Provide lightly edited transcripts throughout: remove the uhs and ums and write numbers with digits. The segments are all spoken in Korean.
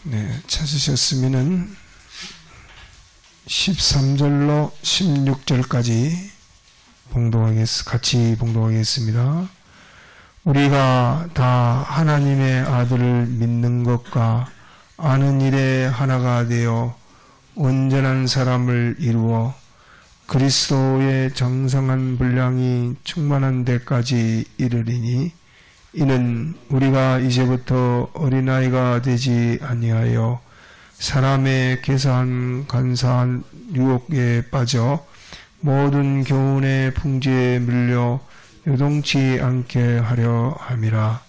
네, 찾으셨으면은 13절로 16절까지 같이 봉독하겠습니다. 우리가 다 하나님의 아들을 믿는 것과 아는 일에 하나가 되어 온전한 사람을 이루어 그리스도의 정성한 분량이 충만한 데까지 이르리니 이는 우리가 이제부터 어린아이가 되지 아니하여 사람의 계산 간사한 유혹에 빠져 모든 교훈의 풍지에 밀려 요동치 않게 하려 함이라.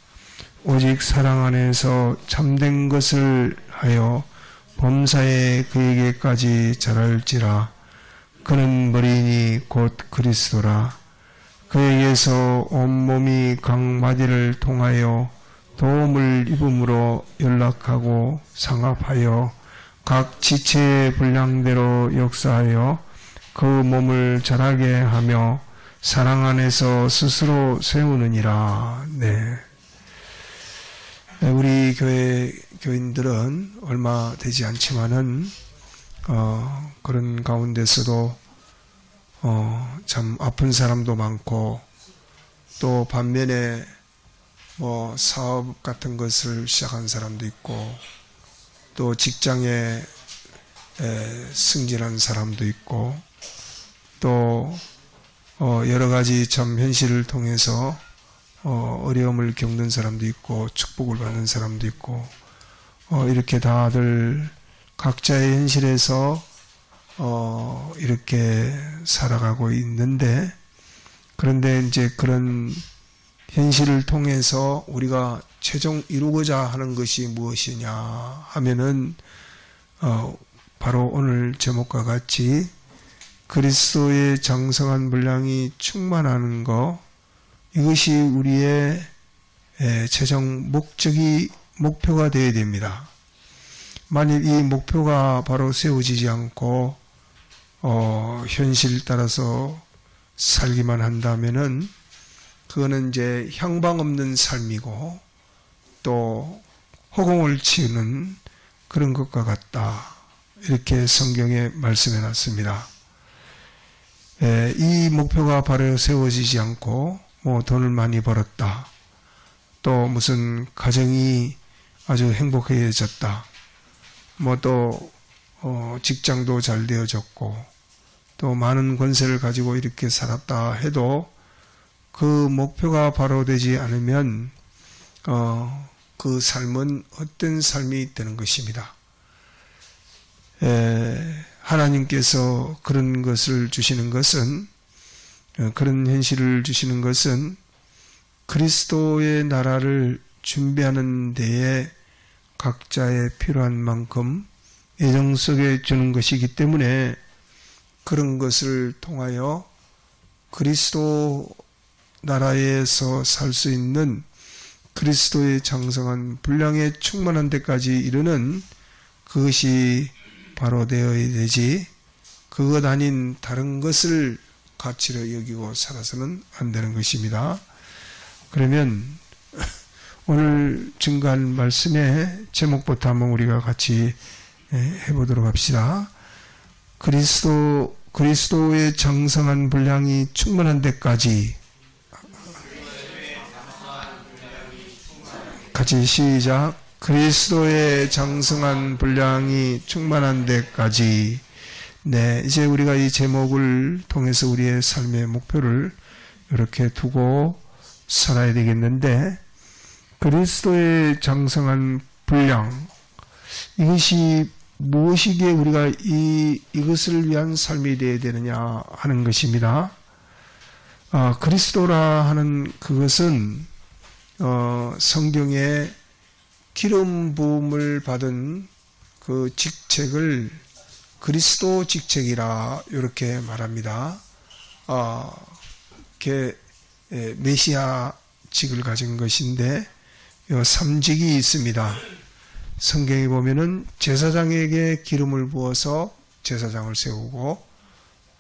오직 사랑 안에서 참된 것을 하여 범사에 그에게까지 자랄지라. 그는 머리니 곧 그리스도라. 그에게서 온몸이 각 마디를 통하여 도움을 입음으로 연락하고 상합하여 각 지체의 분량대로 역사하여 그 몸을 자라게 하며 사랑 안에서 스스로 세우느니라. 네. 우리 교회 교인들은 얼마 되지 않지만은 그런 가운데서도 참 아픈 사람도 많고, 또 반면에 사업 같은 것을 시작한 사람도 있고, 또 직장에 승진한 사람도 있고, 또 여러 가지 참 현실을 통해서 어려움을 겪는 사람도 있고 축복을 받는 사람도 있고, 이렇게 다들 각자의 현실에서 이렇게 살아가고 있는데, 그런데 이제 그런 현실을 통해서 우리가 최종 이루고자 하는 것이 무엇이냐 하면은 바로 오늘 제목과 같이 그리스도의 장성한 분량이 충만하는 것, 이것이 우리의 최종 목표가 되어야 됩니다. 만일 이 목표가 바로 세워지지 않고 현실 따라서 살기만 한다면은 그거는 이제 향방 없는 삶이고 또 허공을 치우는 그런 것과 같다, 이렇게 성경에 말씀해 놨습니다. 이 목표가 바로 세워지지 않고 돈을 많이 벌었다, 또 무슨 가정이 아주 행복해졌다, 또 직장도 잘 되어졌고 또 많은 권세를 가지고 이렇게 살았다 해도 그 목표가 바로 되지 않으면 그 삶은 헛된 삶이 되는 것입니다. 하나님께서 그런 것을 주시는 것은, 그런 현실을 주시는 것은 그리스도의 나라를 준비하는 데에 각자의 필요한 만큼 예정 속에 주는 것이기 때문에, 그런 것을 통하여 그리스도 나라에서 살 수 있는 그리스도의 장성한 분량에 충만한 데까지 이르는 그것이 바로 되어야 되지, 그것 아닌 다른 것을 가치로 여기고 살아서는 안 되는 것입니다. 그러면 오늘 증거할 말씀의 제목부터 한번 우리가 같이 해보도록 합시다. 그리스도의 장성한 분량이 충만한 데까지. 같이 시작. 그리스도의 장성한 분량이 충만한 데까지. 네, 이제 우리가 이 제목을 통해서 우리의 삶의 목표를 이렇게 두고 살아야 되겠는데, 그리스도의 장성한 분량, 이것이 무엇이기에 우리가 이것을 위한 삶이 되어야 되느냐 하는 것입니다. 그리스도라 하는 그것은 성경에 기름 부음을 받은 그 직책을 그리스도 직책이라 이렇게 말합니다. 메시아직을 가진 것인데 삼직이 있습니다. 성경에 보면은 제사장에게 기름을 부어서 제사장을 세우고,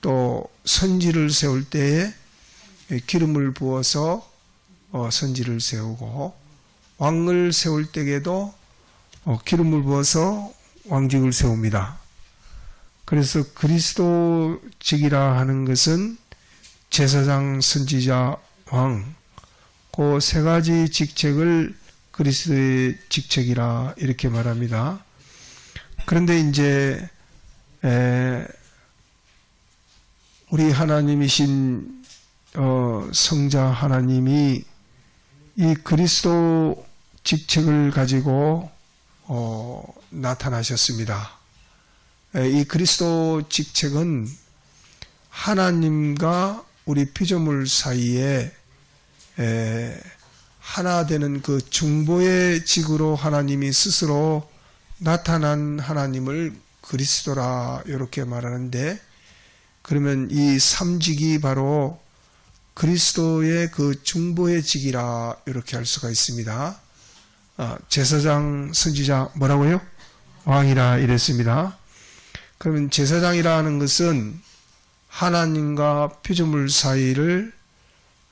또 선지를 세울 때에 기름을 부어서 선지를 세우고, 왕을 세울 때에도 기름을 부어서 왕직을 세웁니다. 그래서 그리스도직이라 하는 것은 제사장, 선지자, 왕, 그 세 가지 직책을 그리스도의 직책이라 이렇게 말합니다. 그런데 이제 우리 하나님이신 성자 하나님이 이 그리스도 직책을 가지고 나타나셨습니다. 이 그리스도 직책은 하나님과 우리 피조물 사이에 하나 되는 그 중보의 직으로 하나님이 스스로 나타난 하나님을 그리스도라 이렇게 말하는데, 그러면 이 삼직이 바로 그리스도의 그 중보의 직이라 이렇게 할 수가 있습니다. 제사장, 선지자 뭐라고요? 왕이라 이랬습니다. 그러면 제사장이라 하는 것은 하나님과 피조물 사이를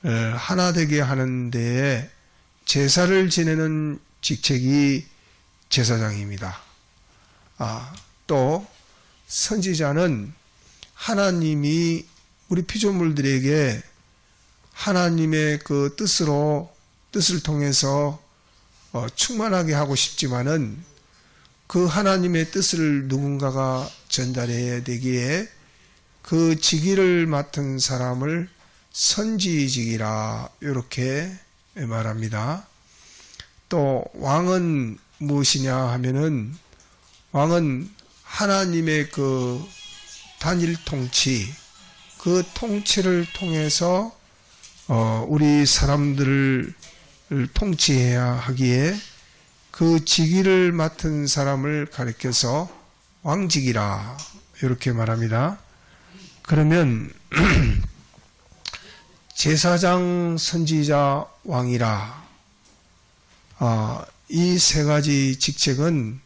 하나 되게 하는 데에 제사를 지내는 직책이 제사장입니다. 또 선지자는 하나님이 우리 피조물들에게 하나님의 그 뜻을 통해서 충만하게 하고 싶지만은 그 하나님의 뜻을 누군가가 전달해야 되기에 그 직위를 맡은 사람을 선지직이라 이렇게 말합니다. 또 왕은 무엇이냐 하면은, 왕은 하나님의 그 단일 통치, 그 통치를 통해서 우리 사람들을 통치해야 하기에 그 직위를 맡은 사람을 가리켜서 왕직이라 이렇게 말합니다. 그러면 제사장, 선지자, 왕이라 이 세 가지 직책은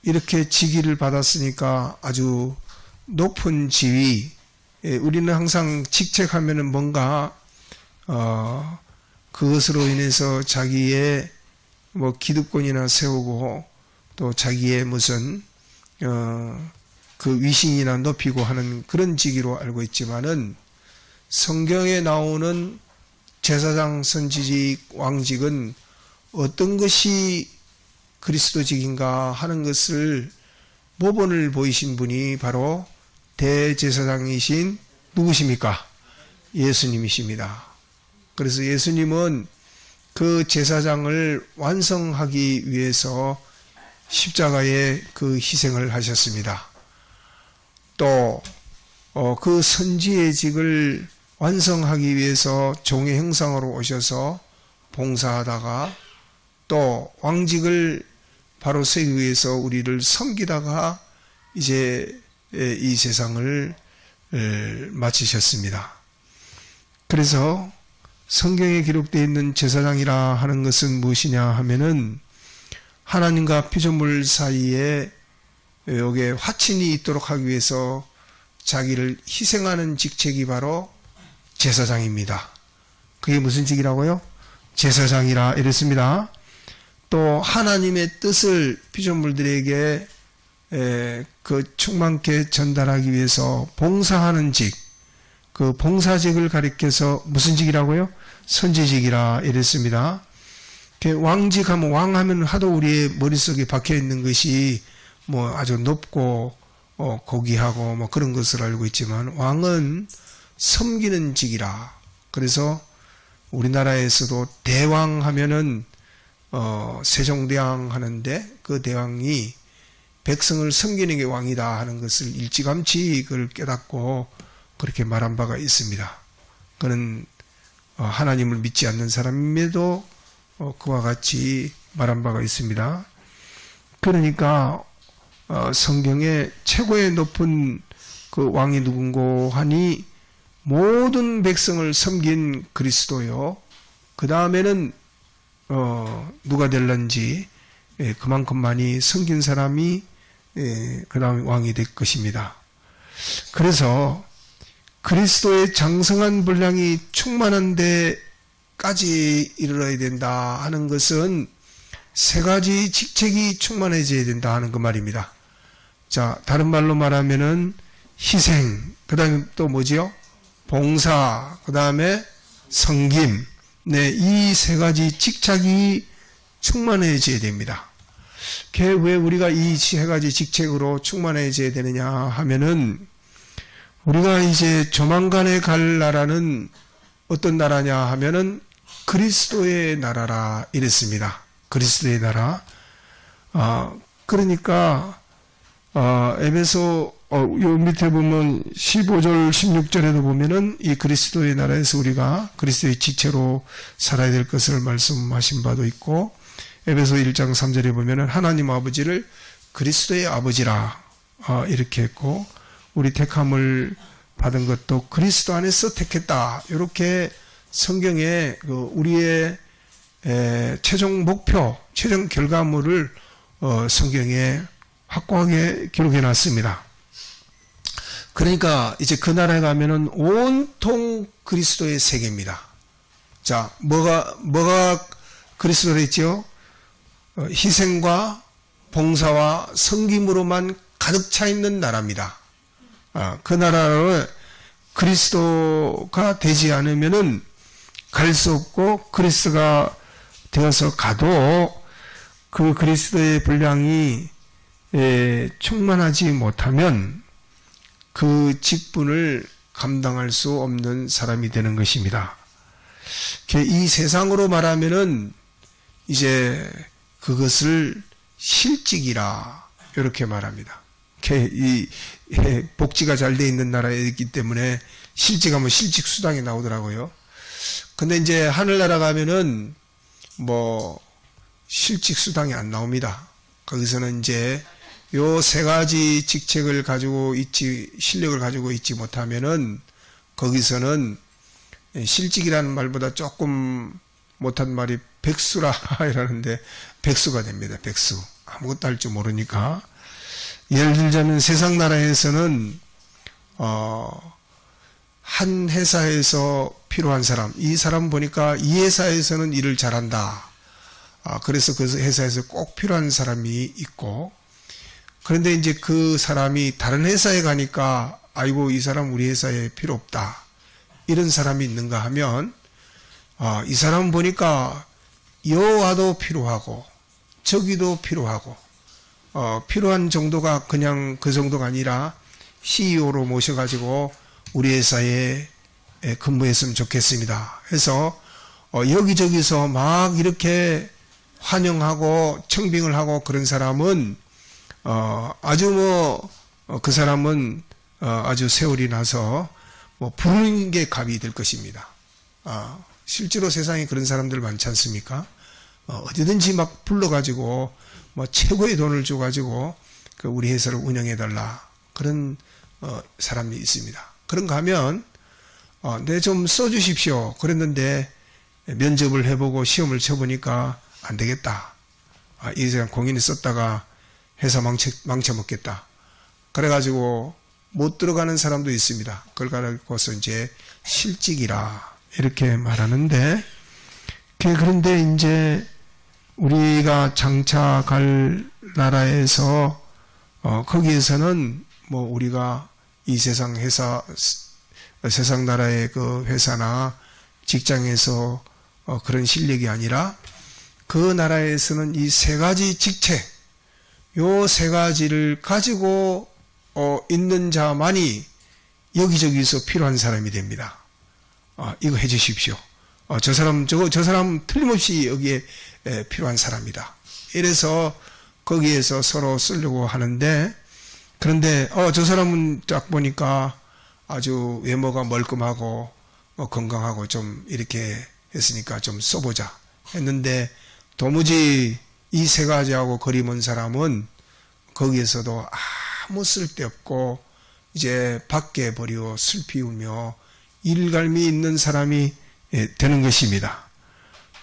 이렇게 직위를 받았으니까 아주 높은 지위, 우리는 항상 직책하면은 뭔가 그것으로 인해서 자기의 뭐 기득권이나 세우고 또 자기의 무슨 그 위신이나 높이고 하는 그런 직위로 알고 있지만은, 성경에 나오는 제사장, 선지직, 왕직은 어떤 것이 그리스도직인가 하는 것을 모본을 보이신 분이 바로 대제사장이신 누구십니까? 예수님이십니다. 그래서 예수님은 그 제사장을 완성하기 위해서 십자가에 그 희생을 하셨습니다. 또 그 선지의 직을 완성하기 위해서 종의 형상으로 오셔서 봉사하다가 또 왕직을 바로 세우기 위해서 우리를 섬기다가 이제 이 세상을 마치셨습니다. 그래서 성경에 기록되어 있는 제사장이라 하는 것은 무엇이냐 하면은, 하나님과 피조물 사이에 여기에 화친이 있도록 하기 위해서 자기를 희생하는 직책이 바로 제사장입니다. 그게 무슨 직이라고요? 제사장이라 이랬습니다. 또 하나님의 뜻을 피조물들에게 그 충만케 전달하기 위해서 봉사하는 직, 그 봉사직을 가리켜서 무슨 직이라고요? 선지직이라 이랬습니다. 왕직하면, 왕하면 하도 우리의 머릿속에 박혀 있는 것이 뭐 아주 높고 고귀하고 뭐 그런 것을 알고 있지만, 왕은 섬기는 직이라. 그래서 우리나라에서도 대왕 하면은 세종대왕 하는데, 그 대왕이 백성을 섬기는 게 왕이다 하는 것을 일찌감치 그걸 깨닫고 그렇게 말한 바가 있습니다. 그는 하나님을 믿지 않는 사람임에도 그와 같이 말한 바가 있습니다. 그러니까 성경에 최고의 높은 그 왕이 누군고 하니 모든 백성을 섬긴 그리스도요, 그 다음에는 누가 될런지 그만큼 많이 섬긴 사람이 그 다음에 왕이 될 것입니다. 그래서 그리스도의 장성한 분량이 충만한 데까지 이르러야 된다 하는 것은 세 가지 직책이 충만해져야 된다 하는 그 말입니다. 자, 다른 말로 말하면은 희생, 그 다음에 또 뭐지요? 봉사, 그 다음에 섬김. 네, 이 세 가지 직책이 충만해져야 됩니다. 왜 우리가 이 세 가지 직책으로 충만해져야 되느냐 하면은, 우리가 이제 조만간에 갈 나라는 어떤 나라냐 하면은 그리스도의 나라라 이랬습니다. 그리스도의 나라. 그러니까 에베소 요 밑에 보면 15절 16절에도 보면은 이 그리스도의 나라에서 우리가 그리스도의 지체로 살아야 될 것을 말씀하신 바도 있고, 에베소 1장 3절에 보면은 하나님 아버지를 그리스도의 아버지라 이렇게 했고, 우리 택함을 받은 것도 그리스도 안에서 택했다. 이렇게 성경에 우리의 최종 목표, 최종 결과물을 성경에 확고하게 기록해 놨습니다. 그러니까 이제 그 나라에 가면은 온통 그리스도의 세계입니다. 자, 뭐가 그리스도로 했죠? 희생과 봉사와 섬김으로만 가득 차 있는 나라입니다. 그 나라를 그리스도가 되지 않으면은 갈 수 없고, 그리스도가 되어서 가도 그 그리스도의 분량이 충만하지 못하면 그 직분을 감당할 수 없는 사람이 되는 것입니다. 이 세상으로 말하면은 이제 그것을 실직이라 이렇게 말합니다. 이 복지가 잘 돼 있는 나라에 있기 때문에 실직하면 실직 수당이 나오더라고요. 근데 이제 하늘나라 가면은 실직 수당이 안 나옵니다. 거기서는 이제 요 세 가지 직책을 가지고 실력을 가지고 있지 못하면은 거기서는 실직이라는 말보다 조금 못한 말이 백수라 이라는데 백수가 됩니다. 백수. 아무것도 할 줄 모르니까. 예를 들자면 세상 나라에서는 한 회사에서 필요한 사람, 이 사람 보니까 이 회사에서는 일을 잘한다. 그래서 그 회사에서 꼭 필요한 사람이 있고, 그런데 이제 그 사람이 다른 회사에 가니까 아이고 이 사람 우리 회사에 필요 없다. 이런 사람이 있는가 하면 이 사람 보니까 여와도 필요하고 저기도 필요하고 필요한 정도가 그냥 그 정도가 아니라 CEO로 모셔가지고 우리 회사에 근무했으면 좋겠습니다. 해서 여기저기서 막 이렇게 환영하고 청빙을 하고 그런 사람은 아주 그 사람은 아주 세월이 나서 부르는 게 값이 될 것입니다. 실제로 세상에 그런 사람들 많지 않습니까? 어디든지 막 불러가지고 최고의 돈을 줘가지고 우리 회사를 운영해달라 그런 사람이 있습니다. 그런가 하면 네 좀 써주십시오. 그랬는데 면접을 해보고 시험을 쳐보니까 안 되겠다. 이 사람 공인이 썼다가 회사 망쳐먹겠다. 그래가지고 못 들어가는 사람도 있습니다. 그걸 가지고서 이제 실직이라 이렇게 말하는데, 그런데 이제 우리가 장차 갈 나라에서 거기에서는 우리가 이 세상 세상 나라의 그 회사나 직장에서 그런 실력이 아니라 그 나라에서는 이 세 가지 직책, 요 세 가지를 가지고 있는 자만이 여기저기서 필요한 사람이 됩니다. 이거 해 주십시오. 저 사람 틀림없이 여기에 필요한 사람이다. 이래서 거기에서 서로 쓰려고 하는데, 그런데 저 사람은 딱 보니까 아주 외모가 멀끔하고 건강하고 좀 이렇게 했으니까 좀 써보자 했는데, 도무지 이 세 가지하고 거리 먼 사람은 거기에서도 아무 쓸데없고 이제 밖에 버리고 슬피 울며 일갈미 있는 사람이 되는 것입니다.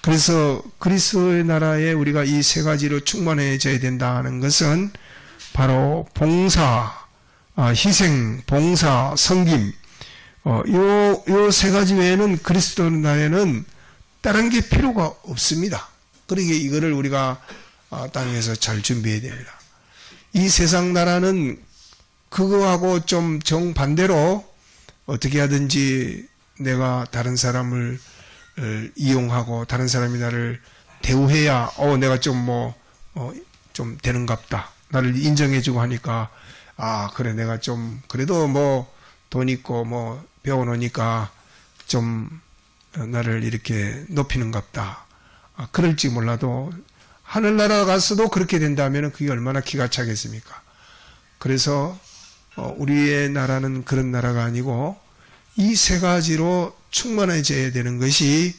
그래서 그리스도의 나라에 우리가 이 세 가지로 충만해져야 된다는 것은 바로 봉사, 희생, 봉사, 섬김, 요 세 가지 외에는 그리스도 나라에는 다른 게 필요가 없습니다. 그러기에 이거를 우리가 땅에서 잘 준비해야 됩니다. 이 세상 나라는 그거하고 좀 정반대로 어떻게 하든지 내가 다른 사람을 이용하고 다른 사람이 나를 대우해야 내가 좀 좀 되는갑다. 나를 인정해주고 하니까 그래 내가 좀 그래도 돈 있고 배워놓으니까 좀 나를 이렇게 높이는갑다. 그럴지 몰라도 하늘나라 가서도 그렇게 된다면 그게 얼마나 기가 차겠습니까? 그래서 우리의 나라는 그런 나라가 아니고 이 세 가지로 충만해져야 되는 것이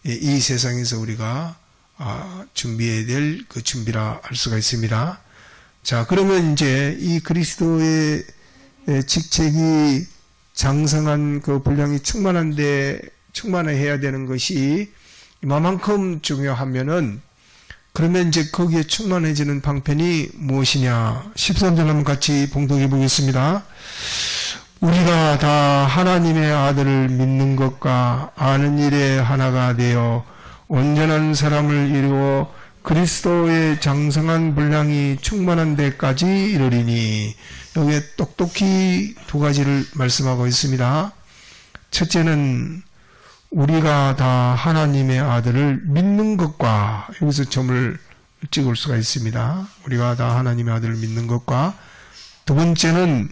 이 세상에서 우리가 준비해야 될 그 준비라 할 수가 있습니다. 자, 그러면 이제 이 그리스도의 직책이 장성한 그 분량이 충만해야 되는 것이 이만큼 중요하면은 그러면 이제 거기에 충만해지는 방편이 무엇이냐? 13절 한번 같이 봉독해 보겠습니다. 우리가 다 하나님의 아들을 믿는 것과 아는 일에 하나가 되어 온전한 사람을 이루어 그리스도의 장성한 분량이 충만한 데까지 이르리니, 여기에 똑똑히 두 가지를 말씀하고 있습니다. 첫째는 우리가 다 하나님의 아들을 믿는 것과, 여기서 점을 찍을 수가 있습니다. 우리가 다 하나님의 아들을 믿는 것과, 두 번째는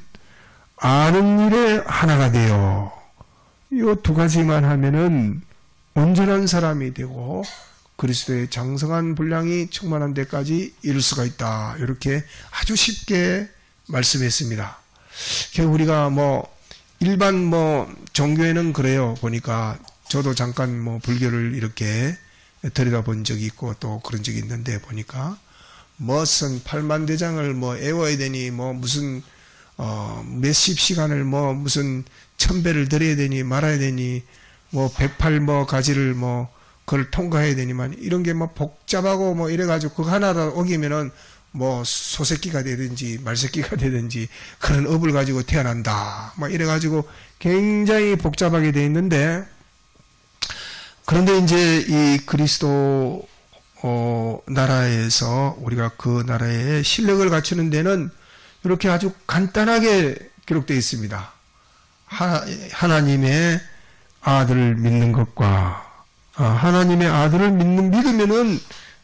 아는 일에 하나가 되어, 이 두 가지만 하면은 온전한 사람이 되고 그리스도의 장성한 분량이 충만한 데까지 이룰 수가 있다. 이렇게 아주 쉽게 말씀했습니다. 우리가 일반 종교에는 그래요. 보니까 저도 잠깐 불교를 이렇게 들여다본 적이 있고 또 그런 적이 있는데 보니까 무슨 팔만대장을 애워야 되니 무슨 몇십 시간을 무슨 1000배를 들여야 되니 말아야 되니 108 가지를 그걸 통과해야 되니만 이런 게 복잡하고 이래가지고 그거 하나를 어기면은 소새끼가 되든지 말새끼가 되든지 그런 업을 가지고 태어난다. 이래가지고 굉장히 복잡하게 돼 있는데, 그런데 이제 이 그리스도 나라에서 우리가 그 나라의 실력을 갖추는 데는 이렇게 아주 간단하게 기록되어 있습니다. 하나님의 아들을 믿는 것과 하나님의 아들을 믿으면은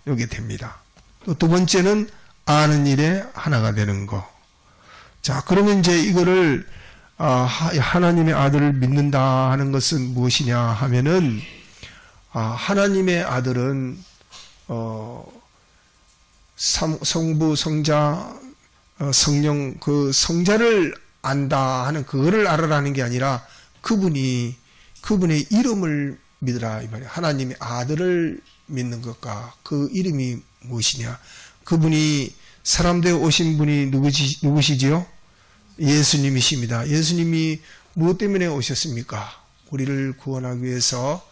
이게 됩니다. 또 두 번째는 아는 일에 하나가 되는 거. 자, 그러면 이제 이거를 하나님의 아들을 믿는다 하는 것은 무엇이냐 하면은 하나님의 아들은 성부, 성자, 성령, 그 성자를 안다 하는 그거를 알아라는 게 아니라 그분의 이름을 믿으라 이 말이에요. 하나님의 아들을 믿는 것과 그 이름이 무엇이냐? 그분이 사람 되어 오신 분이 누구시지요? 예수님이십니다. 예수님이 무엇 때문에 오셨습니까? 우리를 구원하기 위해서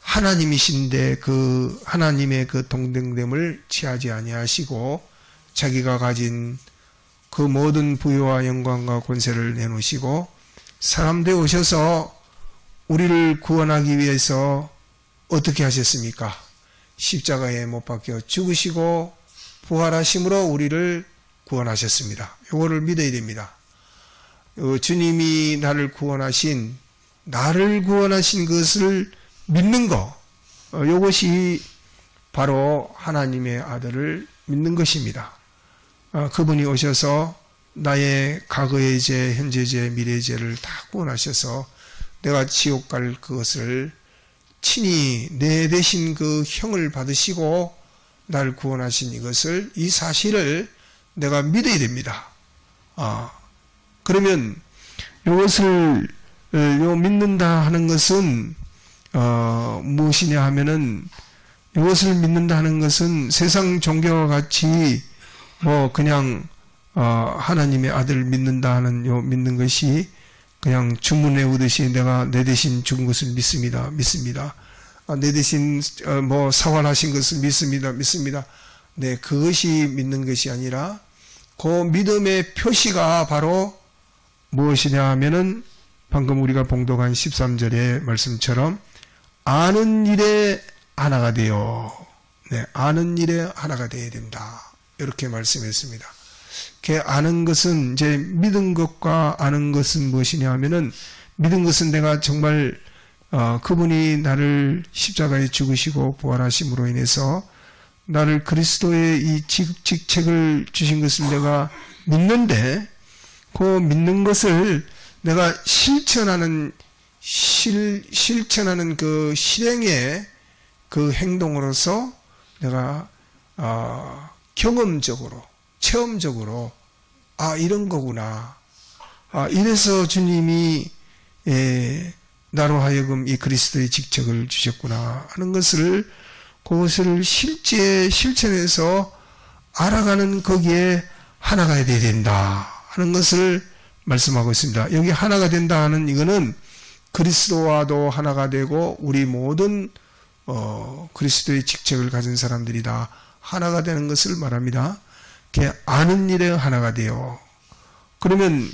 하나님이신데 그 하나님의 그 동등됨을 취하지 아니하시고 자기가 가진 그 모든 부유와 영광과 권세를 내놓으시고 사람 되어 오셔서 우리를 구원하기 위해서 어떻게 하셨습니까? 십자가에 못 박혀 죽으시고 부활하심으로 우리를 구원하셨습니다. 이거를 믿어야 됩니다. 주님이 나를 구원하신 것을 믿는 거, 이것이 바로 하나님의 아들을 믿는 것입니다. 그분이 오셔서 나의 과거의 죄, 현재 죄, 미래 죄를 다 구원하셔서 내가 지옥 갈 그것을 친히 내 대신 그 형을 받으시고 나를 구원하신 이 사실을 내가 믿어야 됩니다. 그러면 이것을 믿는다 하는 것은 무엇이냐 하면은, 이것을 믿는다 하는 것은 세상 종교와 같이 그냥 하나님의 아들을 믿는다 하는 믿는 것이 그냥 주문 외우듯이 내가 내 대신 죽은 것을 믿습니다. 내 대신 사활하신 것을 믿습니다. 네, 그것이 믿는 것이 아니라 그 믿음의 표시가 바로 무엇이냐 하면은 방금 우리가 봉독한 13절의 말씀처럼 아는 일에 하나가 되어, 네, 아는 일에 하나가 되어야 된다. 이렇게 말씀했습니다. 그 아는 것은 이제 믿은 것과 아는 것은 무엇이냐 하면은, 믿은 것은 내가 정말 그분이 나를 십자가에 죽으시고 부활하심으로 인해서 나를 그리스도의 이 직책을 주신 것을 내가 믿는데, 그 믿는 것을 내가 실천하는 그 실행의 그 행동으로서 내가 경험적으로, 체험적으로 이런 거구나. 이래서 주님이 나로 하여금 이 그리스도의 직책을 주셨구나 하는 것을, 그것을 실천해서 알아가는 거기에 하나가 되어야 된다 하는 것을 말씀하고 있습니다. 여기 하나가 된다 하는 이거는 그리스도와도 하나가 되고 우리 모든 그리스도의 직책을 가진 사람들이 다 하나가 되는 것을 말합니다. 아는 일에 하나가 돼요. 그러면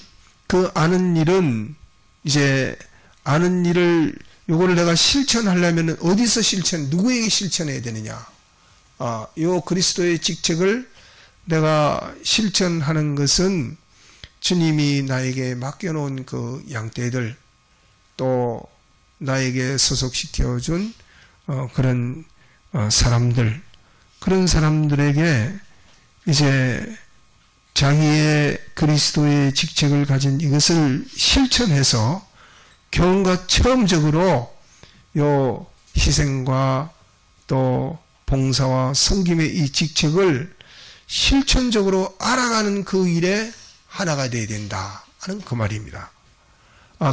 그 아는 일은 이제 아는 일을 요거를 내가 실천하려면 어디서 누구에게 실천해야 되느냐? 요 그리스도의 직책을 내가 실천하는 것은 주님이 나에게 맡겨놓은 그 양떼들, 또 나에게 소속시켜준 그런 사람들, 그런 사람들에게 이제 자기의 그리스도의 직책을 가진 이것을 실천해서 경험과 체험적으로 요 희생과 또 봉사와 섬김의 이 직책을 실천적으로 알아가는 그 일에 하나가 되어야 된다 하는 그 말입니다.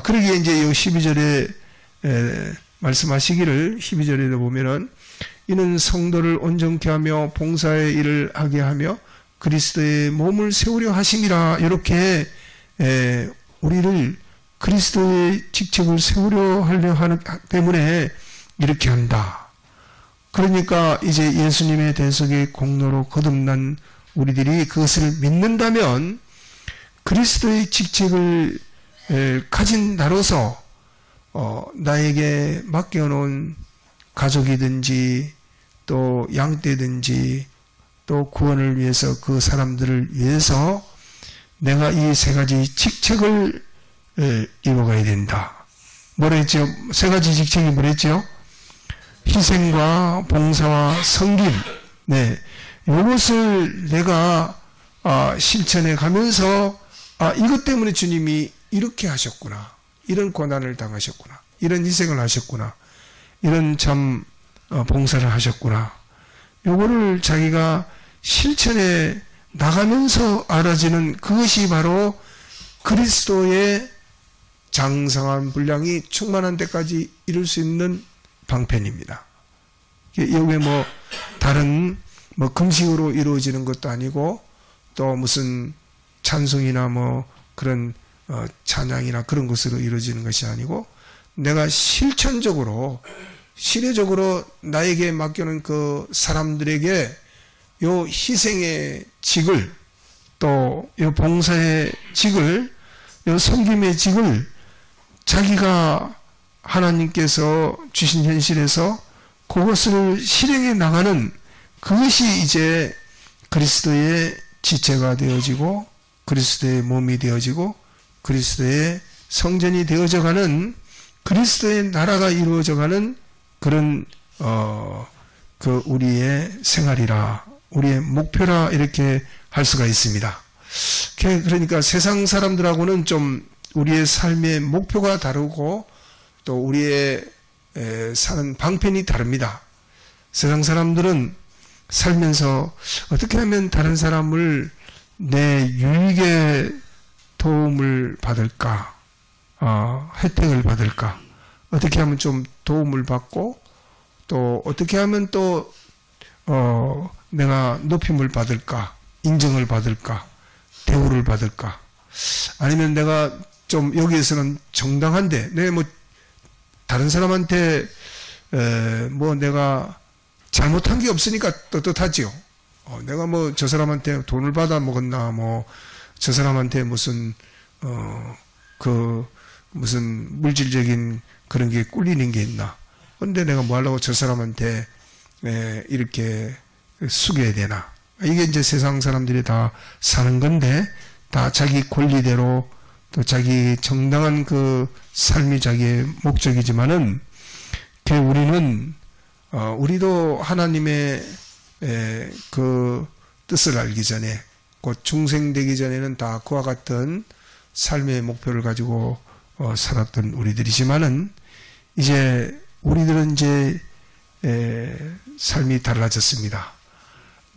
그러기에 이제 요 12절에 말씀하시기를, 12절에도 보면은 이는 성도를 온전케 하며 봉사의 일을 하게 하며 그리스도의 몸을 세우려 하심이라. 이렇게 우리를 그리스도의 직책을 세우려 하려 하는 때문에 이렇게 한다. 그러니까 이제 예수님의 대속의 공로로 거듭난 우리들이 그것을 믿는다면 그리스도의 직책을 가진 나로서 나에게 맡겨놓은 가족이든지 또 양떼든지 또 구원을 위해서 그 사람들을 위해서 내가 이 세 가지 직책을 이뤄가야 된다. 뭐라 했죠? 세 가지 직책이 뭐랬죠? 희생과 봉사와 섬김. 네, 이것을 내가 실천해 가면서 이것 때문에 주님이 이렇게 하셨구나, 이런 고난을 당하셨구나, 이런 희생을 하셨구나, 이런 참 봉사를 하셨구나. 요거를 자기가 실천해 나가면서 알아지는 그것이 바로 그리스도의 장성한 분량이 충만한 데까지 이룰 수 있는 방편입니다. 여기에 다른 금식으로 이루어지는 것도 아니고 또 무슨 찬송이나 그런 찬양이나 그런 것으로 이루어지는 것이 아니고 내가 실천적으로 실효적으로 나에게 맡겨놓은 그 사람들에게 요 희생의 직을, 또 요 봉사의 직을, 요 섬김의 직을 자기가 하나님께서 주신 현실에서 그것을 실행해 나가는 그것이 이제 그리스도의 지체가 되어지고 그리스도의 몸이 되어지고 그리스도의 성전이 되어져가는, 그리스도의 나라가 이루어져가는 그런 그 우리의 생활이라, 우리의 목표라, 이렇게 할 수가 있습니다. 그러니까 세상 사람들하고는 좀 우리의 삶의 목표가 다르고 또 우리의 사는 방편이 다릅니다. 세상 사람들은 살면서 어떻게 하면 다른 사람을 내 유익에 도움을 받을까, 혜택을 받을까, 어떻게 하면 좀 도움을 받고 또 어떻게 하면 또 내가 높임을 받을까, 인정을 받을까, 대우를 받을까, 아니면 내가 좀 여기에서는 정당한데 내가 다른 사람한테 내가 잘못한 게 없으니까 떳떳하지요. 내가 저 사람한테 돈을 받아 먹었나, 저 사람한테 무슨 무슨 물질적인 그런 게 꿀리는 게 있나, 근데 내가 뭐 하려고 저 사람한테 이렇게 숙여야 되나. 이게 이제 세상 사람들이 다 사는 건데, 다 자기 권리대로 또 자기 정당한 그 삶이 자기의 목적이지만은, 우리는, 우리도 하나님의 그 뜻을 알기 전에, 곧 중생되기 전에는 다 그와 같은 삶의 목표를 가지고 살았던 우리들이지만은, 이제 우리들은 이제 삶이 달라졌습니다.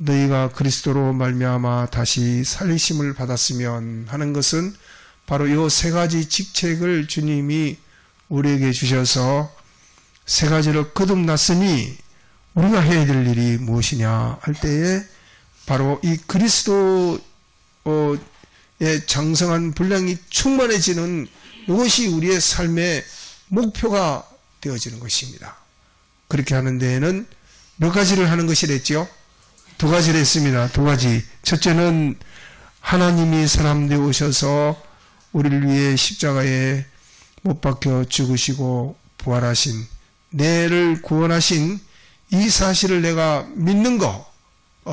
너희가 그리스도로 말미암아 다시 살리심을 받았으면 하는 것은 바로 이 세 가지 직책을 주님이 우리에게 주셔서 세 가지를 거듭났으니 우리가 해야 될 일이 무엇이냐 할 때에 바로 이 그리스도의 장성한 분량이 충만해지는 이것이 우리의 삶의 목표가 되어지는 것입니다. 그렇게 하는 데에는 몇 가지를 하는 것이랬죠? 두 가지를 했습니다. 두 가지. 첫째는 하나님이 사람 되어 오셔서 우리를 위해 십자가에 못 박혀 죽으시고 부활하신, 내를 구원하신 이 사실을 내가 믿는 거.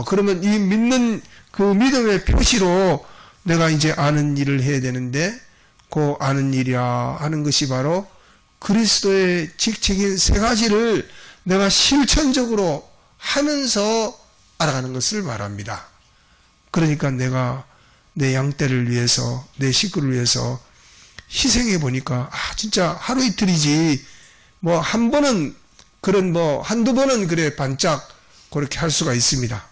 그러면 이 믿는 그 믿음의 표시로 내가 이제 아는 일을 해야 되는데, 그 아는 일이야 하는 것이 바로 그리스도의 직책인 세 가지를 내가 실천적으로 하면서 알아가는 것을 말합니다. 그러니까 내가 내 양떼를 위해서, 내 식구를 위해서 희생해 보니까, 진짜 하루 이틀이지, 뭐 한 번은, 그런 뭐 한두 번은 그래 반짝 그렇게 할 수가 있습니다.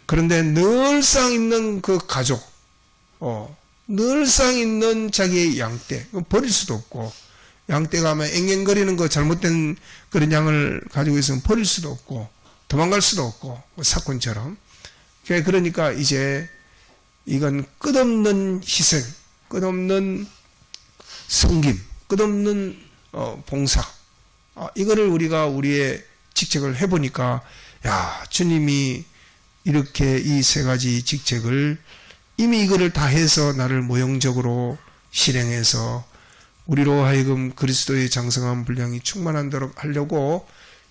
그런데 늘상 있는 그 가족, 늘상 있는 자기의 양떼, 버릴 수도 없고, 양떼가 아마 앵앵거리는 거 잘못된 그런 양을 가지고 있으면 버릴 수도 없고, 도망갈 수도 없고, 사건처럼. 그러니까 이제 이건 끝없는 희생, 끝없는 섬김, 끝없는 봉사. 이거를 우리가 우리의 직책을 해보니까, 야, 주님이 이렇게 이 세 가지 직책을 이미 이거를 다 해서 나를 모형적으로 실행해서 우리로 하여금 그리스도의 장성한 분량이 충만하도록 하려고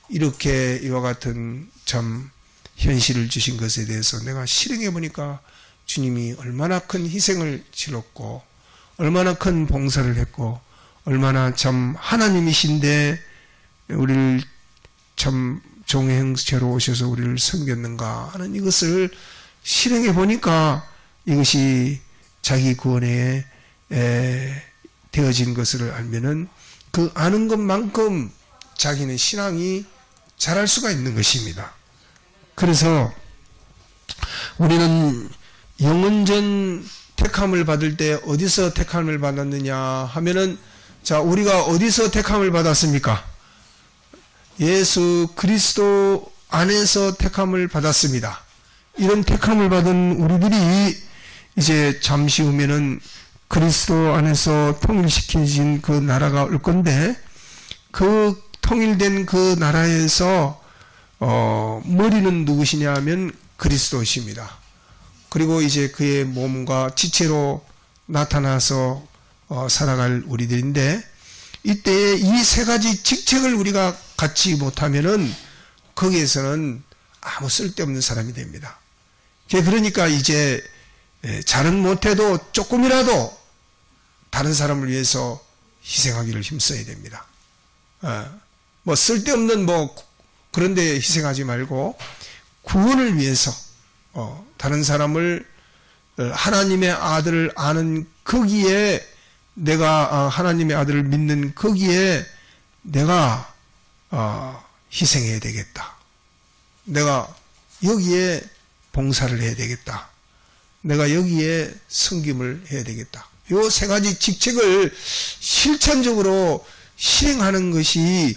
이렇게 이와 같은 참 현실을 주신 것에 대해서 내가 실행해 보니까 주님이 얼마나 큰 희생을 치렀고, 얼마나 큰 봉사를 했고, 얼마나 참 하나님이신데 우리를 참 종의 형체로 오셔서 우리를 섬겼는가 하는 이것을 실행해 보니까 이것이 자기 구원에 되어진 것을 알면은 그 아는 것만큼 자기는 신앙이 자랄 수가 있는 것입니다. 그래서 우리는 영원전 택함을 받을 때 어디서 택함을 받았느냐 하면은, 자, 우리가 어디서 택함을 받았습니까? 예수 그리스도 안에서 택함을 받았습니다. 이런 택함을 받은 우리들이 이제 잠시 후면은 그리스도 안에서 통일시켜진 그 나라가 올 건데, 그 통일된 그 나라에서 머리는 누구시냐 하면 그리스도십니다. 그리고 이제 그의 몸과 지체로 나타나서 살아갈 우리들인데, 이때 이 세 가지 직책을 우리가 갖지 못하면은 거기에서는 아무 쓸데없는 사람이 됩니다. 그러니까 이제 잘은 못해도 조금이라도 다른 사람을 위해서 희생하기를 힘써야 됩니다. 뭐 쓸데없는 뭐 그런 데 희생하지 말고 구원을 위해서 다른 사람을 하나님의 아들을 아는 거기에, 내가 하나님의 아들을 믿는 거기에 내가 희생해야 되겠다. 내가 여기에 봉사를 해야 되겠다. 내가 여기에 섬김을 해야 되겠다. 요 세 가지 직책을 실천적으로 실행하는 것이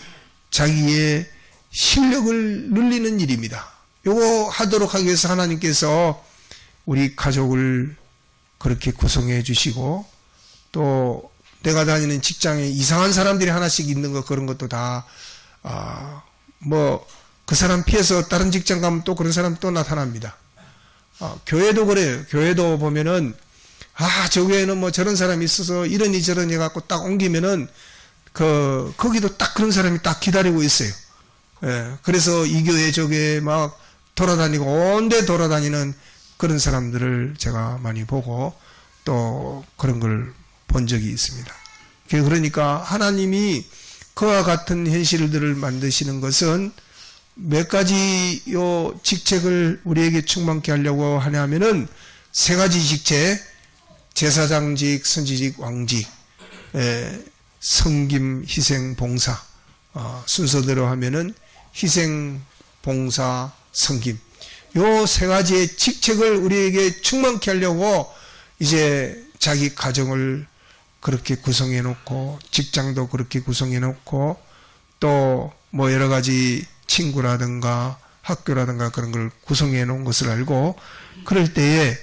자기의 실력을 늘리는 일입니다. 요거 하도록 하기 위해서 하나님께서 우리 가족을 그렇게 구성해 주시고, 또 내가 다니는 직장에 이상한 사람들이 하나씩 있는 거, 그런 것도 다 뭐 그 사람 피해서 다른 직장 가면 또 그런 사람 또 나타납니다. 교회도 그래요. 교회도 보면은 저 교회는 뭐 저런 사람이 있어서 이러니 저러니 해갖고 딱 옮기면은 거기도 딱 그런 사람이 딱 기다리고 있어요. 예, 그래서 이 교회 저 교회 막 돌아다니고 온데 돌아다니는 그런 사람들을 제가 많이 보고 또 그런 걸 본 적이 있습니다. 그러니까 하나님이 그와 같은 현실들을 만드시는 것은 몇 가지 요 직책을 우리에게 충만케 하려고 하냐면은 세 가지 직책, 제사장직, 선지직, 왕직, 섬김, 희생, 봉사. 순서대로 하면은 희생, 봉사, 섬김. 요 세 가지의 직책을 우리에게 충만케 하려고 이제 자기 가정을 그렇게 구성해 놓고, 직장도 그렇게 구성해 놓고, 또 뭐 여러 가지 친구라든가 학교라든가 그런 걸 구성해 놓은 것을 알고, 그럴 때에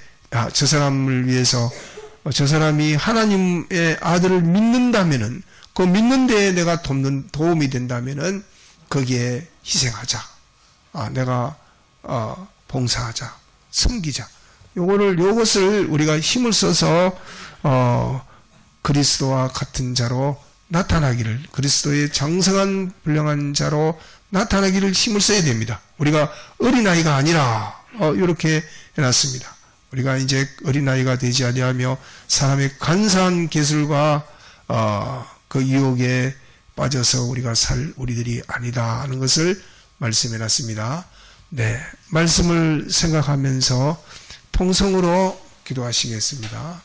저 사람을 위해서 저 사람이 하나님의 아들을 믿는다면은, 그 믿는 데에 내가 도움이 된다면은 거기에 희생하자. 내가 봉사하자, 섬기자. 요것을 우리가 힘을 써서 그리스도와 같은 자로 나타나기를, 그리스도의 장성한 불량한 자로 나타나기를 힘을 써야 됩니다. 우리가 어린아이가 아니라 이렇게 해놨습니다. 우리가 이제 어린아이가 되지 아니하며 사람의 간사한 계술과 그 유혹에 빠져서 우리가 살 우리들이 아니다 하는 것을 말씀해놨습니다. 네, 말씀을 생각하면서 통성으로 기도하시겠습니다.